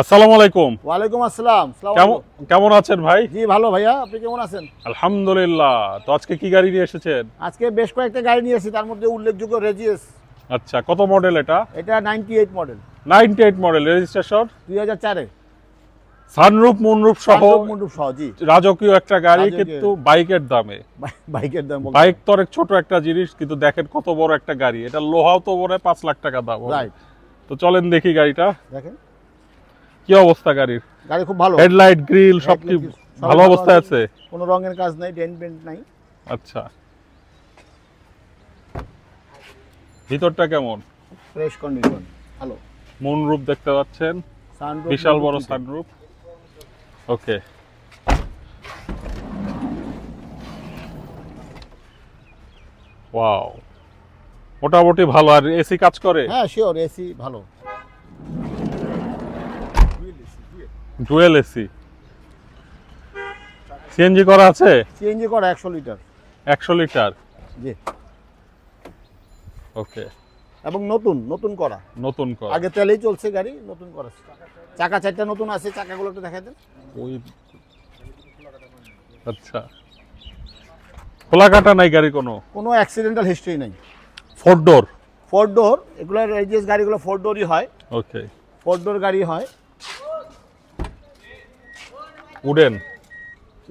আসসালামু আলাইকুম। ওয়ালাইকুম আসসালাম। কেমন আছেন ভাই? জি ভালো ভাইয়া, আপনি কেমন আছেন? আলহামদুলিল্লাহ। তো আজকে কি গাড়ি নিয়ে এসেছেন? আজকে বেশ কয়েকটা গাড়ি নিয়ে এসেছি, তার মধ্যে উল্লেখযোগ্য রেজিএস। আচ্ছা, কত মডেল এটা? এটা 98 মডেল, 98 মডেল, রেজিস্ট্রেশন 2004-এ। সানরুফ মুনরুফ সহ মুন্ডুপ সহ, জি। রাজকীয় একটা গাড়ি, কিন্তু বাইকের দামে। বাইকের দাম বাইক তো অনেক ছোট একটা জিনিস, কিন্তু দেখেন কত বড় একটা গাড়ি। এটা লোহাও তো বড়, 5 লাখ টাকা দাম। রাইট। তো চলেন দেখি গাড়িটা। দেখেন কি অবস্থা গাড়ির? গাড়ি খুব ভালো, হেডলাইট গ্রিল সব কি ভালো অবস্থায় আছে? কোনো রঙের কাজ নাই, ডেন্ট পেন্ট নাই। আচ্ছা, ভিতরটা কেমন? ফ্রেশ কন্ডিশন, ভালো। মুনরুফ দেখতে পাচ্ছেন, সানরুফ, বিশাল বড় সানরুফ। ওকে, ওয়াও, মোটামুটি ভালো। আর এসি কাজ করে? হ্যাঁ শিওর, এসি ভালো। Dual AC. সিএনজি করা আছে? সিএনজি করা 100 লিটার। 100 লিটার, জি। ওকে। এবং নতুন নতুন করা, নতুন করা, আগে তেলেই চলছে গাড়ি, নতুন করা। চাকা 4টা নতুন আছে, চাকাগুলো একটু দেখাই দেন। ওই আচ্ছা, খোলা কাটা নাই গাড়ি? কোনো অ্যাক্সিডেন্টাল হিস্ট্রি নাই। 4 ডোর? 4 ডোর, এগুলো রেজিএস গাড়িগুলো 4 ডোরই হয়। ওকে, 4 ডোর গাড়ি হয়।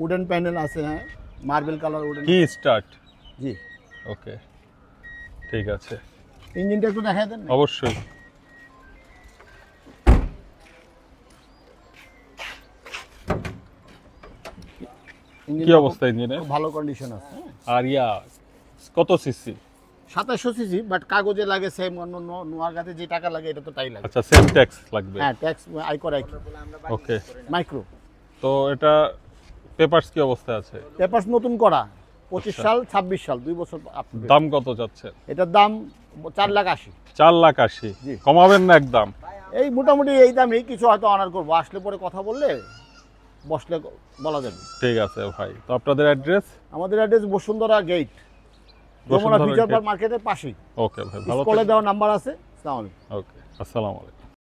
উডেন প্যানেল আছে, হ্যাঁ, মার্বেল কালার উডেন। কি স্টার্ট? জি। ওকে, ঠিক আছে। ইঞ্জিনটা একটু দেখাই দেন। অবশ্যই। কি অবস্থা ইঞ্জিনের? ভালো কন্ডিশন আছে। আর কত সিসি? 2700 সিসি, বাট কাগজে লাগে সেম, অন্য নোয়াগাতে যে টাকা লাগে এটা তো তাই লাগে। আচ্ছা, সেম ট্যাক্স লাগবে? হ্যাঁ, ট্যাক্স আয়কর একই। ওকে, মাইক্রো। তো এটা পেপারস কি অবস্থায় আছে? পেপারস নতুন করা, 25 সাল 26 সাল, 2 বছর। দাম কত যাচ্ছে? এটার দাম 4,80,000। 4,80,000? জি। কমাবেন না একদম? এই মোটামুটি এই দামেই, কিছু হয়তো অনার করবো, আসলে পরে কথা বললে বসলে বলা যাবে। ঠিক আছে ভাই। তো আপনাদের অ্যাড্রেস? আমাদের address Bashundhara gate, Jamuna future park মার্কেটের পাশেই। ওকে ভাই, ভালো কলে দেওয়া নাম্বার আছে। আসসালামু আলাইকুম। ওকে, আসসালামু আলাইকুম।